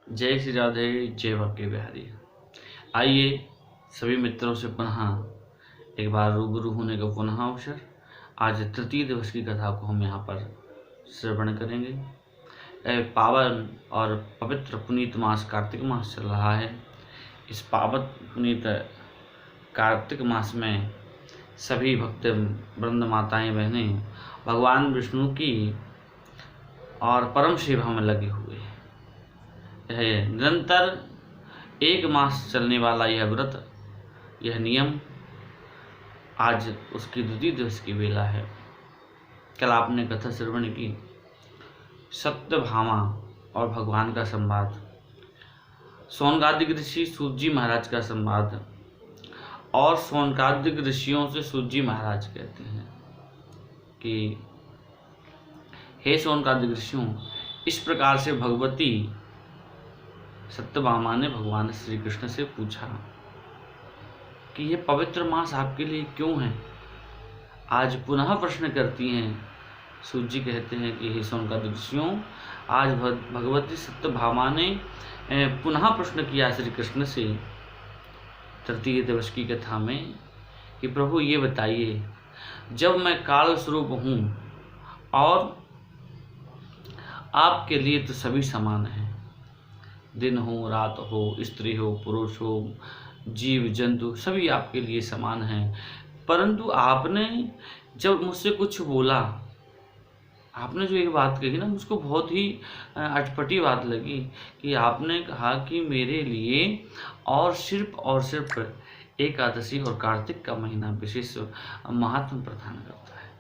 जय श्री राधे, जय बांके बिहारी। आइए सभी मित्रों से पुनः एक बार रूबरू होने का पुनः अवसर। आज तृतीय दिवस की कथा को हम यहाँ पर श्रवण करेंगे। पावन और पवित्र पुनीत मास कार्तिक मास चल रहा है। इस पावन पुनीत कार्तिक मास में सभी भक्त वृंद, माताएं, बहनें भगवान विष्णु की और परम सेवा में लगे हुए हैं। यह निरंतर एक मास चलने वाला यह व्रत, यह नियम आज उसकी द्वितीय दिवस की बेला है। कल आपने कथा श्रवण की सत्यभामा और भगवान का संवाद, सोनकादिक ऋषि सूत जी महाराज का संवाद। और सोनकादिक ऋषियों से सूत जी महाराज कहते हैं कि हे सोनकादिक ऋषियों, इस प्रकार से भगवती सत्यभामा ने भगवान श्री कृष्ण से पूछा कि यह पवित्र मास आपके लिए क्यों है। आज पुनः प्रश्न करती हैं। सूत जी कहते हैं कि हे सोनकादिक ऋषियों, आज भगवती सत्यभामा ने पुनः प्रश्न किया श्री कृष्ण से तृतीय दिवस की कथा में कि प्रभु ये बताइए, जब मैं काल स्वरूप हूँ और आपके लिए तो सभी समान हैं, दिन हो, रात हो, स्त्री हो, पुरुष हो, जीव जंतु सभी आपके लिए समान हैं, परंतु आपने जब मुझसे कुछ बोला, आपने जो एक बात कही ना, मुझको बहुत ही अटपटी बात लगी कि आपने कहा कि मेरे लिए और सिर्फ एकादशी और कार्तिक का महीना विशेष महात्म प्रदान करता है।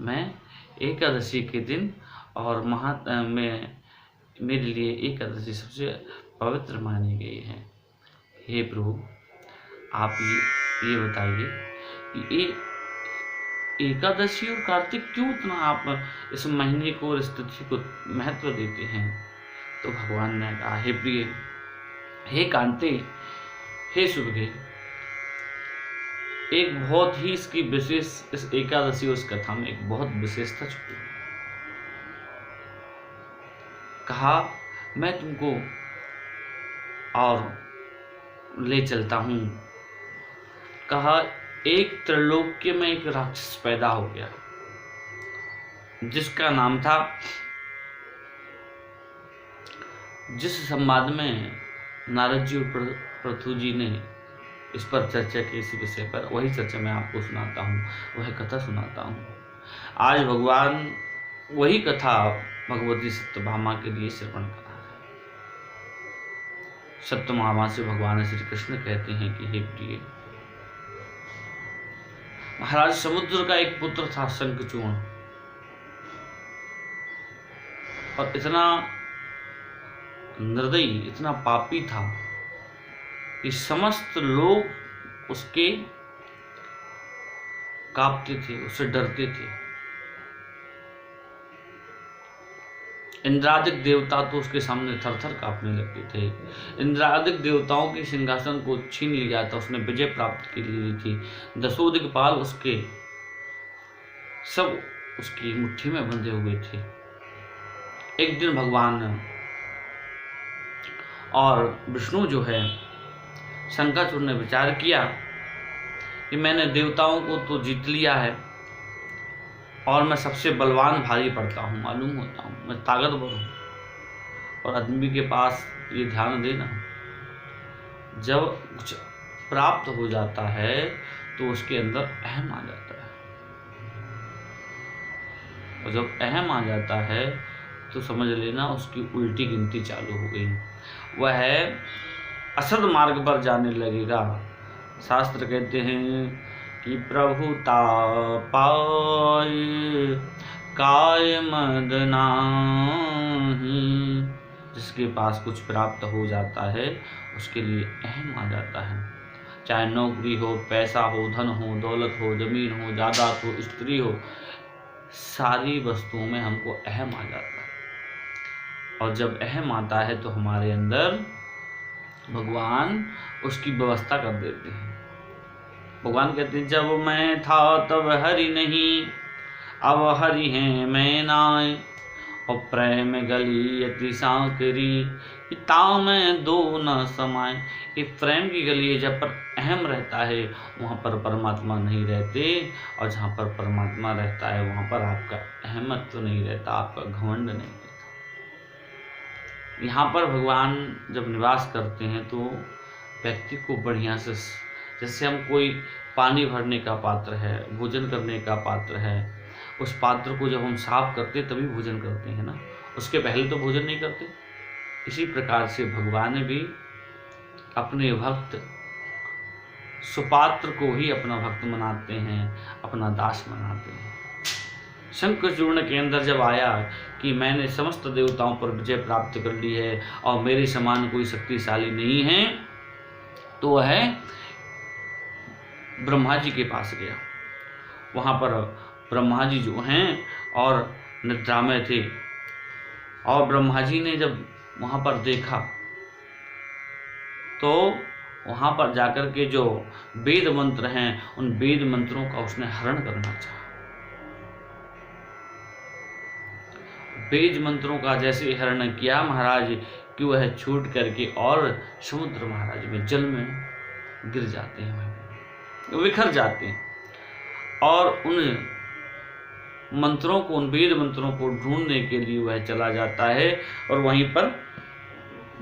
मैं एकादशी के दिन और मेरे लिए एकादशी सबसे पवित्र मानी गई है। हे प्रभु, आप ये बताइए कि ये एकादशी और कार्तिक क्यों इतना आप इस महीने को और इस तिथि को महत्व देते हैं। तो भगवान ने कहा, हे प्रिय, हे कांते, हे सुभगे, एक बहुत ही इसकी विशेष, इस एकादशी उस कथा में एक बहुत विशेषता छुपी है। कहा, मैं तुमको और ले चलता हूँ। कहा, एक त्रिलोक्य में एक राक्षस पैदा हो गया जिसका नाम था, जिस संवाद में नारद जी और पृथु जी ने इस पर चर्चा की, इसी विषय पर वही चर्चा मैं आपको सुनाता हूँ, वह कथा सुनाता हूँ। आज भगवान वही कथा भगवती सत्यभामा के लिए श्रवण करा है। सत्यभामा से भगवान श्री कृष्ण कहते हैं कि हे प्रिय, महाराज समुद्र का एक पुत्र था शंखचूर्ण, और इतना निर्दयी, इतना पापी था कि समस्त लोग उसके कांपते थे, उससे डरते थे। इंद्रादिक देवता तो उसके सामने थरथर कांपने लगते थे। इंद्रादिक देवताओं के सिंहासन को छीन लिया था, उसने विजय प्राप्त की ली थी। दसों दिक्पाल उसके सब उसकी मुट्ठी में बंधे हुए थे। एक दिन भगवान और विष्णु जो है, शंखाचूर ने विचार किया कि मैंने देवताओं को तो जीत लिया है और मैं सबसे बलवान भारी पड़ता हूँ, मालूम होता हूँ, मैं ताकतवर हूँ। और आदमी के पास ये ध्यान देना, जब कुछ प्राप्त हो जाता है तो उसके अंदर अहम आ जाता है, और जब अहम आ जाता है तो समझ लेना उसकी उल्टी गिनती चालू हो गई। वह असद मार्ग पर जाने लगेगा। शास्त्र कहते हैं कि प्रभुता पाए काय मद नाहि, जिसके पास कुछ प्राप्त हो जाता है उसके लिए अहम आ जाता है। चाहे नौकरी हो, पैसा हो, धन हो, दौलत हो, जमीन हो, जायदाद हो, स्त्री हो, सारी वस्तुओं में हमको अहम आ जाता है। और जब अहम आता है तो हमारे अंदर भगवान उसकी व्यवस्था कर देते हैं। भगवान कहते हैं, जब मैं था तब हरि नहीं, अब हरि हैं मैं नाय, और प्रेम गली अति सांकरी, ताव में दो न समाए। ये प्रेम की गली है, जब पर अहम रहता है वहाँ पर परमात्मा नहीं रहते, और जहाँ पर परमात्मा रहता है वहाँ पर आपका अहमत्व तो नहीं रहता, आपका घमंड नहीं रहता। यहाँ पर भगवान जब निवास करते हैं तो व्यक्ति को बढ़िया से, जैसे हम कोई पानी भरने का पात्र है, भोजन करने का पात्र है, उस पात्र को जब हम साफ करते तभी भोजन करते हैं ना, उसके पहले तो भोजन नहीं करते। इसी प्रकार से भगवान भी अपने भक्त सुपात्र को ही अपना भक्त मनाते हैं, अपना दास मनाते हैं। शंखचूर्ण के अंदर जब आया कि मैंने समस्त देवताओं पर विजय प्राप्त कर ली है और मेरे समान कोई शक्तिशाली नहीं है, तो वह ब्रह्मा जी के पास गया। वहाँ पर ब्रह्मा जी जो हैं और निद्रा में थे, और ब्रह्मा जी ने जब वहाँ पर देखा तो वहाँ पर जाकर के जो वेद मंत्र हैं उन वेद मंत्रों का उसने हरण करना चाहा। वेद मंत्रों का जैसे हरण किया महाराज कि वह छूट करके और समुद्र महाराज में जल में गिर जाते हैं, विखर जाते हैं। और उन मंत्रों को, उन वेद मंत्रों को ढूंढने के लिए वह चला जाता है और वहीं पर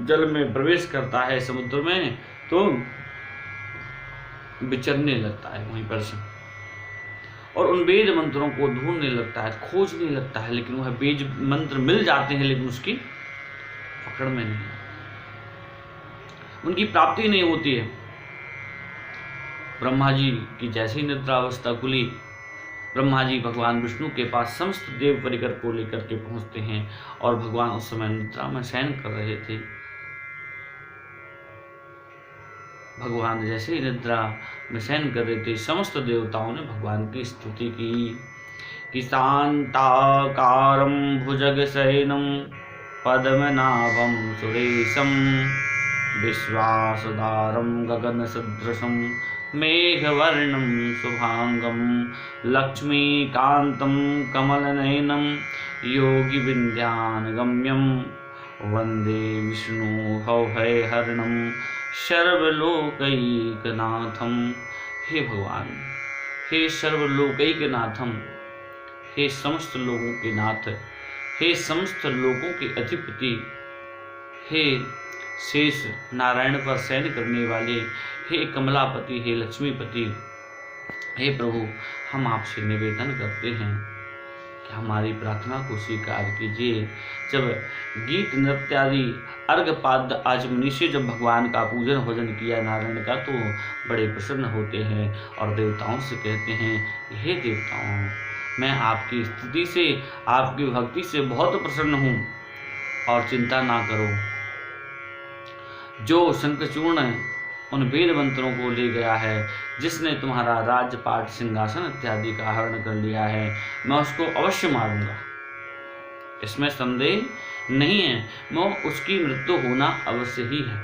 जल में प्रवेश करता है समुद्र में, तो विचरने लगता है वहीं पर से, और उन वेद मंत्रों को ढूंढने लगता है, खोजने लगता है, लेकिन वह वेद मंत्र मिल जाते हैं लेकिन उसकी पकड़ में नहीं, उनकी प्राप्ति नहीं होती है। ब्रह्मा जी की जैसी निद्रावस्था खुली, ब्रह्मा जी भगवान विष्णु के पास समस्त देव परिकर को लेकर के पहुंचते हैं, और भगवान उस समय निद्रा में शयन कर रहे थे। भगवान जैसे ही निद्रा में शयन कर रहे थे, समस्त देवताओं ने भगवान की स्तुति की कि शांताकारं भुजगशयनं पद्मनाभं सुरेशं विश्वासधारं गगनसदृशं मेघवर्णं शुभांगं लक्ष्मीकान्तं कमलनयनं योगिविन्द्यानुगम्यं वन्दे विष्णु भवभयहरणं सर्वलोकैकनाथम। हे भगवान, हे सर्वलोकैकनाथम, हे समस्त लोगों के नाथ, हे समस्त लोगों के अधिपति, हे शेष नारायण पर शयन करने वाले, हे कमलापति, हे लक्ष्मीपति, हे प्रभु, हम आपसे निवेदन करते हैं कि हमारी प्रार्थना को स्वीकार कीजिए। जब गीत नृत्य आदि अर्घपाद आचमनी से जब भगवान का पूजन भजन किया नारायण का, तो बड़े प्रसन्न होते हैं और देवताओं से कहते हैं, हे देवताओं, मैं आपकी स्तुति से, आपकी भक्ति से बहुत प्रसन्न हूँ, और चिंता ना करो। जो शंखचूर्ण उन वेद मंत्रों को ले गया है, जिसने तुम्हारा राजपाट सिंहासन इत्यादि का हरण कर लिया है, मैं उसको अवश्य मारूंगा, इसमें संदेह नहीं है। मैं उसकी मृत्यु होना अवश्य ही है,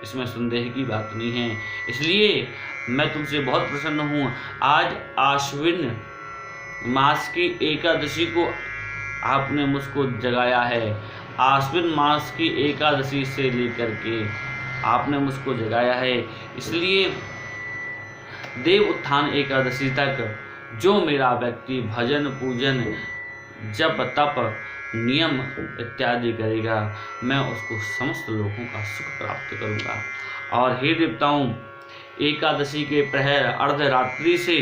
इसमें संदेह की बात नहीं है। इसलिए मैं तुमसे बहुत प्रसन्न हूँ। आज आश्विन मास की एकादशी को आपने मुझको जगाया है। आश्विन मास की एकादशी से लेकर के आपने मुझको जगाया है, इसलिए देव उत्थान एकादशी तक जो मेरा व्यक्ति भजन पूजन जप तप नियम इत्यादि करेगा, मैं उसको समस्त लोगों का सुख प्राप्त करूंगा। और हे देवताओं, एकादशी के प्रहर अर्धरात्रि से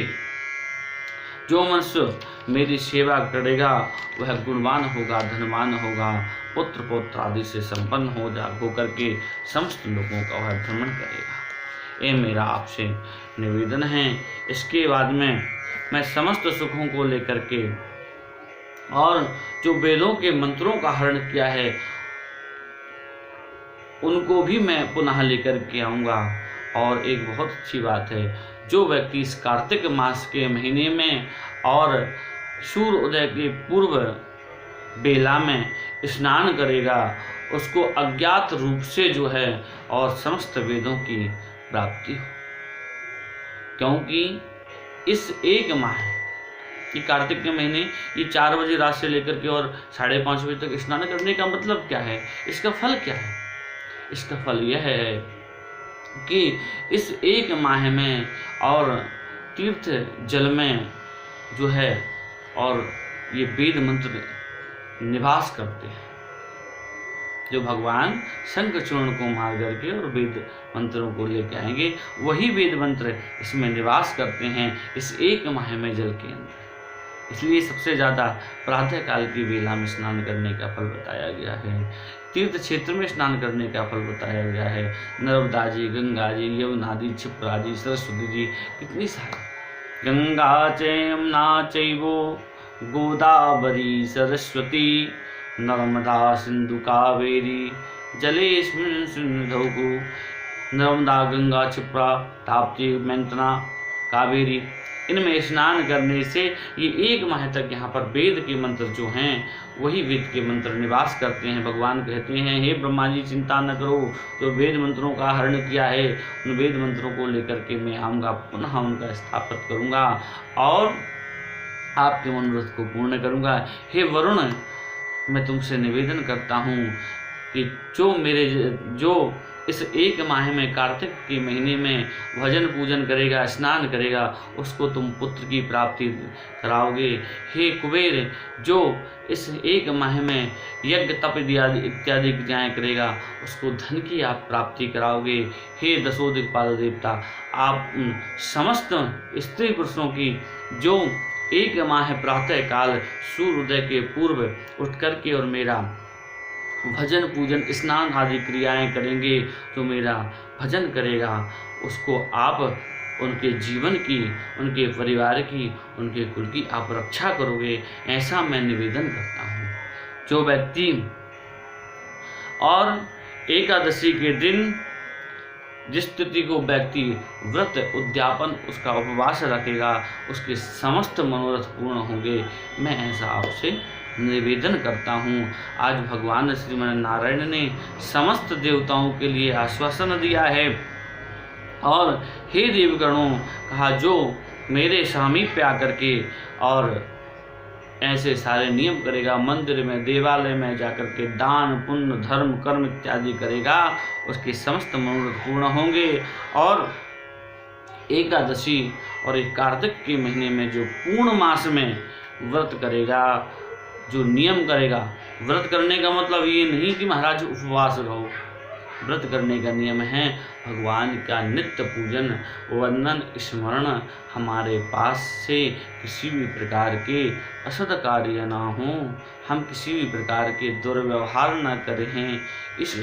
जो मनुष्य मेरी सेवा करेगा वह गुणवान होगा, धनवान होगा, पुत्र पौत्र आदि से संपन्न होकर के समस्त लोगों का वह भ्रमण करेगा। ये मेरा आपसे निवेदन है। इसके बाद में मैं समस्त सुखों को लेकर के और जो वेदों के मंत्रों का हरण किया है उनको भी मैं पुनः लेकर के आऊँगा। और एक बहुत अच्छी बात है, जो व्यक्ति इस कार्तिक मास के महीने में और सूर्य उदय के पूर्व बेला में स्नान करेगा, उसको अज्ञात रूप से जो है और समस्त वेदों की प्राप्ति हो। क्योंकि इस एक माह ये कार्तिक के महीने ये 4 बजे रात से लेकर के और 5:30 बजे तक स्नान करने का मतलब क्या है, इसका फल क्या है? इसका फल यह है कि इस एक माह में और तीर्थ जल में जो है और ये वेद मंत्र निवास करते हैं, जो भगवान शंखचूर्ण को मार करके और वेद मंत्रों को लेके आएंगे, वही वेद मंत्र इसमें निवास करते हैं इस एक माह में जल के अंदर। इसलिए सबसे ज़्यादा प्रातः काल की वेला में स्नान करने का फल बताया गया है, तीर्थ क्षेत्र में स्नान करने का फल बताया गया है। नर्मदा जी, गंगा जी, यमुना जी, क्षिप्रा जी, सरस्वती जी, कितनी सारी, गंगा च यमुना चैवो गोदावरी सरस्वती नर्मदा सिंधु कावेरी जलेस्मिन् सिन्धौ। नर्मदा, गंगा, क्षिप्रा, ताप्ती, मैंतना, कावेरी, इनमें स्नान करने से ये एक माह तक यहाँ पर वेद के मंत्र जो हैं वही वेद के मंत्र निवास करते हैं। भगवान कहते हैं, हे ब्रह्मा जी चिंता न करो, जो वेद मंत्रों का हरण किया है उन वेद मंत्रों को लेकर के मैं आऊँगा, पुनः उनका स्थापित करूँगा और आपके मनोरथ को पूर्ण करूँगा। हे वरुण, मैं तुमसे निवेदन करता हूँ कि जो इस एक माह में कार्तिक के महीने में भजन पूजन करेगा, स्नान करेगा, उसको तुम पुत्र की प्राप्ति कराओगे। हे कुबेर, जो इस एक माह में यज्ञ तप इत्यादि क्रियाएँ करेगा, उसको धन की आप प्राप्ति कराओगे। हे दशोदिक्पाल देवता, आप समस्त स्त्री पुरुषों की जो एक माह प्रातः काल सूर्योदय के पूर्व उठ करके और मेरा भजन पूजन स्नान आदि क्रियाएं करेंगे, जो मेरा भजन करेगा, उसको आप उनके जीवन की, उनके परिवार की, उनके कुल की आप रक्षा करोगे, ऐसा मैं निवेदन करता हूँ। जो व्यक्ति और एकादशी के दिन जिस तिथि को व्यक्ति व्रत उद्यापन उसका उपवास रखेगा, उसके समस्त मनोरथ पूर्ण होंगे, मैं ऐसा आपसे निवेदन करता हूँ। आज भगवान श्रीमन नारायण ने समस्त देवताओं के लिए आश्वासन दिया है और हे देवगणों कहा, जो मेरे समीप आकर के और ऐसे सारे नियम करेगा, मंदिर में देवालय में जाकर के दान पुण्य धर्म कर्म इत्यादि करेगा, उसके समस्त मनोरथ पूर्ण होंगे। और एकादशी और एक कार्तिक के महीने में जो पूर्ण मास में व्रत करेगा, जो नियम करेगा, व्रत करने का मतलब ये नहीं कि महाराज उपवास रहो, व्रत करने का नियम है भगवान का नित्य पूजन वंदन स्मरण, हमारे पास से किसी भी प्रकार के असद कार्य ना हो, हम किसी भी प्रकार के दुर्व्यवहार ना करें, इस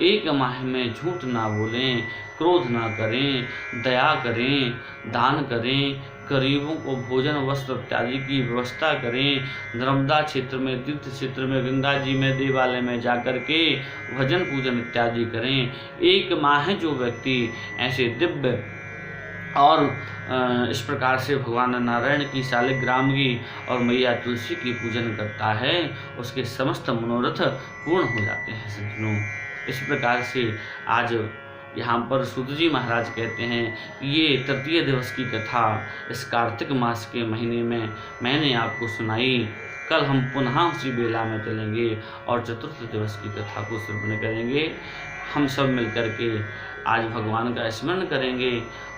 एक माह में झूठ ना बोलें, क्रोध ना करें, दया करें, दान करें, गरीबों को भोजन वस्त्र इत्यादि की व्यवस्था करें, नर्मदा क्षेत्र में, तीर्थ क्षेत्र में, गंगा जी में, देवालय में जाकर के भजन पूजन इत्यादि करें। एक माह जो व्यक्ति ऐसे दिव्य और इस प्रकार से भगवान नारायण की शालिग्राम की और मैया तुलसी की पूजन करता है, उसके समस्त मनोरथ पूर्ण हो जाते हैं सज्जनों। इस प्रकार से आज यहाँ पर सूत जी महाराज कहते हैं ये तृतीय दिवस की कथा इस कार्तिक मास के महीने में मैंने आपको सुनाई। कल हम पुनः उसी बेला में चलेंगे और चतुर्थ दिवस की कथा को श्रवण करेंगे। हम सब मिलकर के आज भगवान का स्मरण करेंगे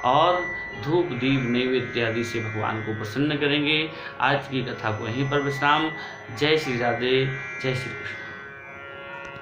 और धूप दीप नैवेद्य इत्यादि से भगवान को प्रसन्न करेंगे। आज की कथा को यहीं पर विश्राम। जय श्री राधे, जय श्री कृष्ण।